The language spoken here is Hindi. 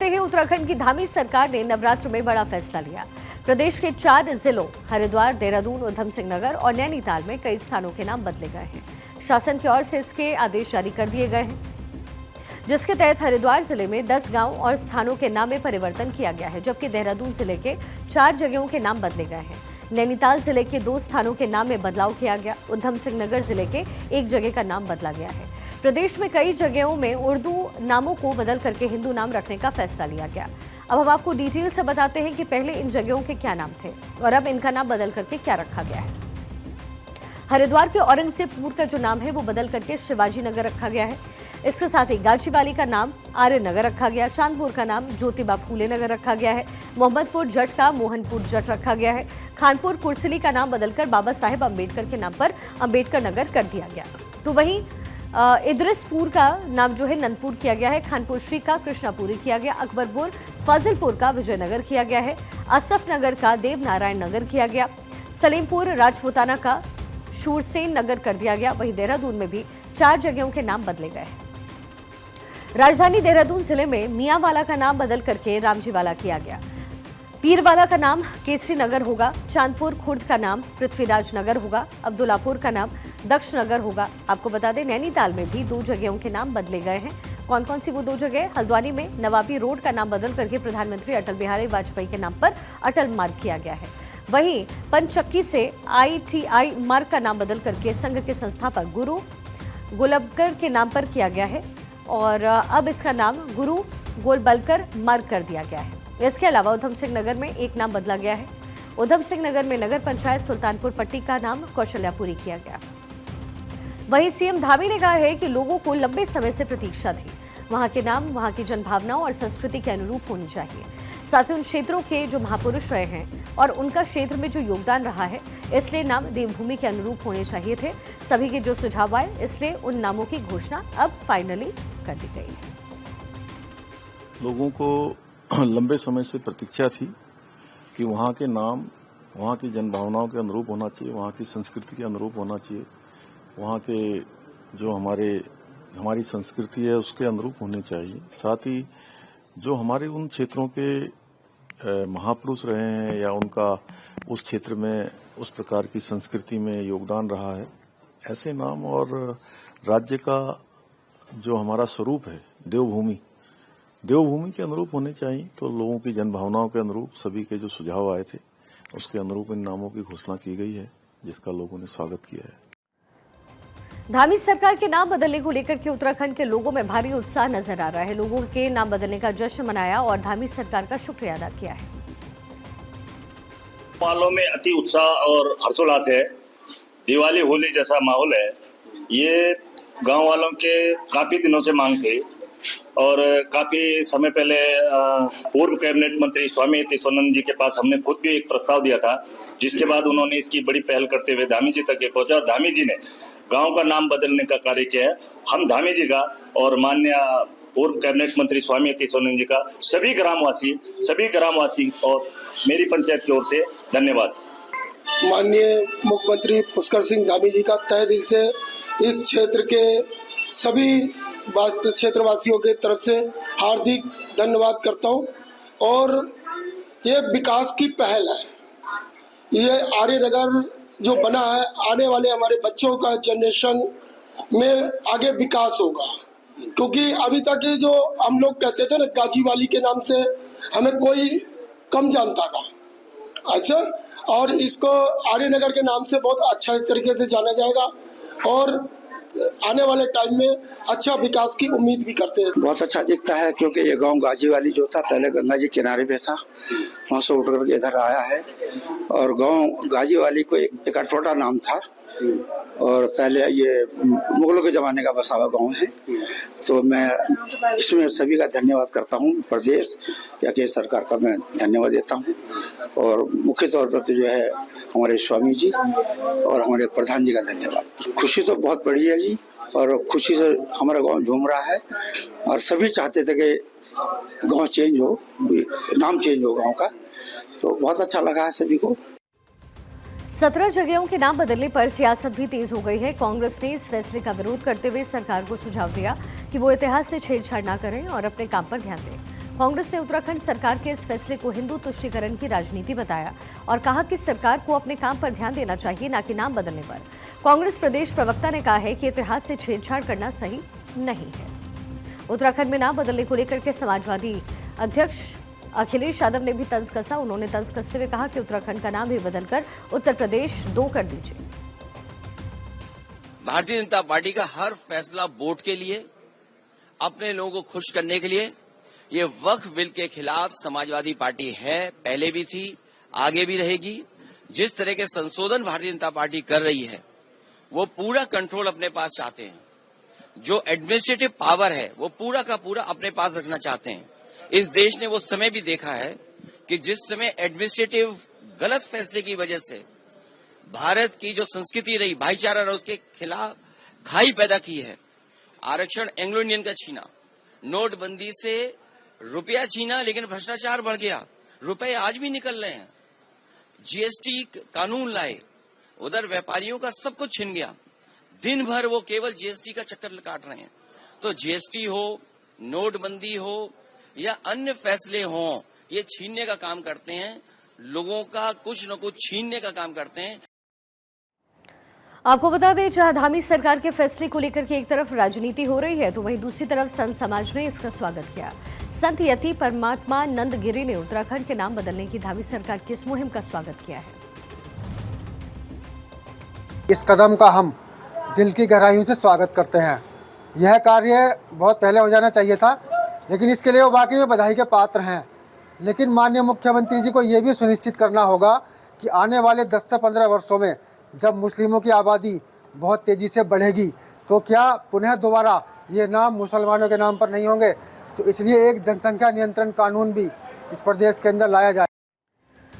ही उत्तराखंड की धामी सरकार ने नवरात्र में बड़ा फैसला लिया। प्रदेश के 4 जिलों हरिद्वार, देहरादून, उधम सिंह नगर और नैनीताल में कई स्थानों के नाम बदले गए हैं। शासन की ओर से इसके आदेश जारी कर दिए गए हैं, जिसके तहत हरिद्वार जिले में 10 गांव और स्थानों के नाम में परिवर्तन किया गया है, जबकि देहरादून जिले के 4 जगहों के नाम बदले गए हैं। नैनीताल जिले के 2 स्थानों के नाम में बदलाव किया गया। उधम सिंह नगर जिले के 1 जगह का नाम बदला गया है। प्रदेश में कई जगहों में उर्दू नामों को बदल करके हिंदू नाम रखने का फैसला लिया गया। अब हम आपको डिटेल से बताते हैं कि पहले इन जगहों के क्या नाम थे और अब इनका नाम बदल करके क्या रखा गया है। हरिद्वार के औरंगजेबपुर का जो नाम है वो बदल करके शिवाजी नगर रखा गया है। इसके साथ ही गाजीवाली का नाम आर्य नगर रखा गया। चांदपुर का नाम ज्योतिबा फूले नगर रखा गया है। मोहम्मदपुर जट का मोहनपुर जट रखा गया है। खानपुर कुर्सिली का नाम बदलकर बाबा साहेब अम्बेडकर के नाम पर अम्बेडकर नगर कर दिया गया। तो वहीं इद्रिसपुर का नाम जो है नंदपुर किया गया है। खानपुर श्री का कृष्णापुरी किया गया। अकबरपुर फाजिलपुर का विजयनगर किया गया है। असफ नगर का देवनारायण नगर किया गया। सलीमपुर राजपूताना का शूरसेन नगर कर दिया गया। वहीं देहरादून में भी 4 जगहों के नाम बदले गए। राजधानी देहरादून जिले में मियांवाला का नाम बदल करके रामजीवाला किया गया। पीरवाला का नाम केसरी नगर होगा। चांदपुर खुर्द का नाम पृथ्वीराज नगर होगा। अब्दुल्लापुर का नाम दक्ष नगर होगा। आपको बता दें नैनीताल में भी 2 जगहों के नाम बदले गए हैं। कौन कौन सी वो 2 जगह? हल्द्वानी में नवाबी रोड का नाम बदल करके प्रधानमंत्री अटल बिहारी वाजपेयी के नाम पर अटल मार्ग किया गया है। वहीं पंचक्की से ITI मार्ग का नाम बदल करके संघ के संस्थापक गुरु गोलबकर के नाम पर किया गया है और अब इसका नाम गुरु गोलबलकर मार्ग कर दिया गया है। इसके अलावा उधम सिंह नगर में एक नाम बदला गया है। उधम सिंह नगर में नगर पंचायत सुल्तानपुर पट्टी का नाम कौशल्यापुरी किया गया। वहीं सीएम धामी ने कहा है कि लोगों को लंबे समय से प्रतीक्षा थी। वहां के नाम वहां की जनभावनाओं और संस्कृति के अनुरूप होनी चाहिए। साथ ही उन क्षेत्रों के जो महापुरुष रहे हैं और उनका क्षेत्र में जो योगदान रहा है, इसलिए नाम देवभूमि के अनुरूप होने चाहिए थे। सभी के जो सुझाव आए, इसलिए उन नामों की घोषणा अब फाइनली कर दी गई है। लोगों को लंबे समय से प्रतीक्षा थी कि वहाँ के नाम वहाँ की जनभावनाओं के अनुरूप होना चाहिए, वहाँ की संस्कृति के अनुरूप होना चाहिए, वहाँ के जो हमारी संस्कृति है उसके अनुरूप होने चाहिए। साथ ही जो हमारे उन क्षेत्रों के महापुरुष रहे हैं या उनका उस क्षेत्र में उस प्रकार की संस्कृति में योगदान रहा है, ऐसे नाम और राज्य का जो हमारा स्वरूप है देवभूमि के अनुरूप होने चाहिए। तो लोगों की जनभावनाओं के अनुरूप सभी के जो सुझाव आए थे उसके अनुरूप इन नामों की घोषणा की गई है, जिसका लोगों ने स्वागत किया है। धामी सरकार के नाम बदलने को लेकर के उत्तराखंड के लोगों में भारी उत्साह नजर आ रहा है। लोगों के नाम बदलने का जश्न मनाया और धामी सरकार का शुक्रिया अदा किया है। वालों में अति उत्साह और हर्षोल्लास है। दिवाली होली जैसा माहौल है। ये गांव वालों के काफी दिनों से मांग थी और काफी समय पहले पूर्व कैबिनेट मंत्री स्वामी तीसोनंद जी के पास हमने खुद भी एक प्रस्ताव दिया था, जिसके बाद उन्होंने इसकी बड़ी पहल करते हुए धामी जी तक पहुंचा और धामी जी ने गांव का नाम बदलने का कार्य किया है। हम धामी जी का और माननीय पूर्व कैबिनेट मंत्री स्वामी तीसोनंद जी का सभी ग्रामवासी और मेरी पंचायत की ओर से धन्यवाद। माननीय मुख्यमंत्री पुष्कर सिंह धामी जी का तहे दिल से इस क्षेत्र के सभी क्षेत्रवासियों के तरफ से हार्दिक धन्यवाद करता हूं। और ये विकास की पहल है। ये आर्यनगर जो बना है, आने वाले हमारे बच्चों का जनरेशन में आगे विकास होगा, क्योंकि अभी तक ये जो हम लोग कहते थे ना गाजीवाली के नाम से हमें कोई कम जानता था। अच्छा, और इसको आर्यनगर के नाम से बहुत अच्छा तरीके से जाना जाएगा और आने वाले टाइम में अच्छा विकास की उम्मीद भी करते हैं। बहुत अच्छा दिखता है, क्योंकि ये गांव गाजीवाली जो था पहले गंगा जी किनारे पे था, वहाँ से उठ करके इधर आया है। और गांव गाजीवाली को एक अटोटा नाम था और पहले ये मुगलों के जमाने का बसा हुआ गाँव है। तो मैं इसमें सभी का धन्यवाद करता हूँ। प्रदेश या के सरकार का मैं धन्यवाद देता हूँ और मुख्य तौर पर तो जो है हमारे स्वामी जी और हमारे प्रधान जी का धन्यवाद। खुशी तो बहुत बड़ी है जी, और खुशी से हमारा गांव झूम रहा है और सभी चाहते थे कि गांव चेंज हो, नाम चेंज हो गांव का। तो बहुत अच्छा लगा है सभी को। 17 जगहों के नाम बदलने पर सियासत भी तेज हो गई है। कांग्रेस ने इस फैसले का विरोध करते हुए सरकार को सुझाव दिया कि वो इतिहास से छेड़छाड़ न करें और अपने काम पर ध्यान दें। कांग्रेस ने उत्तराखंड सरकार के इस फैसले को हिंदू तुष्टीकरण की राजनीति बताया और कहा कि सरकार को अपने काम पर ध्यान देना चाहिए, न कि नाम बदलने पर। कांग्रेस प्रदेश प्रवक्ता ने कहा है कि इतिहास से छेड़छाड़ करना सही नहीं है। उत्तराखंड में नाम बदलने को लेकर के समाजवादी अध्यक्ष अखिलेश यादव ने भी तंज कसा। उन्होंने तंज कसते हुए कहा कि उत्तराखंड का नाम भी बदलकर उत्तर प्रदेश 2 कर दीजिए। भारतीय जनता पार्टी का हर फैसला वोट के लिए, अपने लोगों को खुश करने के लिए। ये वक्फ बिल के खिलाफ समाजवादी पार्टी है, पहले भी थी, आगे भी रहेगी। जिस तरह के संशोधन भारतीय जनता पार्टी कर रही है, वो पूरा कंट्रोल अपने पास चाहते हैं। जो एडमिनिस्ट्रेटिव पावर है, वो पूरा का पूरा अपने पास रखना चाहते हैं। इस देश ने वो समय भी देखा है कि जिस समय एडमिनिस्ट्रेटिव गलत फैसले की वजह से भारत की जो संस्कृति रही, भाईचारा रहा, उसके खिलाफ खाई पैदा की है। आरक्षण एंग्लो इंडियन का छीना, नोटबंदी से रुपया छीना, लेकिन भ्रष्टाचार बढ़ गया, रुपए आज भी निकल रहे हैं। जीएसटी कानून लाए, उधर व्यापारियों का सब कुछ छिन गया। दिन भर वो केवल जीएसटी का चक्कर काट रहे हैं। तो जीएसटी हो, नोटबंदी हो या अन्य फैसले हों, ये छीनने का काम करते हैं, लोगों का कुछ न कुछ छीनने का काम करते हैं। आपको बता दें, जहां धामी सरकार के फैसले को लेकर के एक तरफ राजनीति हो रही है, तो वहीं दूसरी तरफ संत समाज ने इसका स्वागत किया। संत यति परमात्मा नंदगिरी ने उत्तराखंड के नाम बदलने की धामी सरकार की इस मुहिम का स्वागत किया है। इस कदम का हम दिल की गहराइयों से स्वागत करते हैं। यह कार्य बहुत पहले हो जाना चाहिए था, लेकिन इसके लिए वो वाकई में बधाई के पात्र हैं। लेकिन माननीय मुख्यमंत्री जी को ये भी सुनिश्चित करना होगा कि आने वाले 10 से 15 वर्षों में जब मुस्लिमों की आबादी बहुत तेज़ी से बढ़ेगी, तो क्या पुनः दोबारा ये नाम मुसलमानों के नाम पर नहीं होंगे। तो इसलिए एक जनसंख्या नियंत्रण कानून भी इस प्रदेश के अंदर लाया जाए।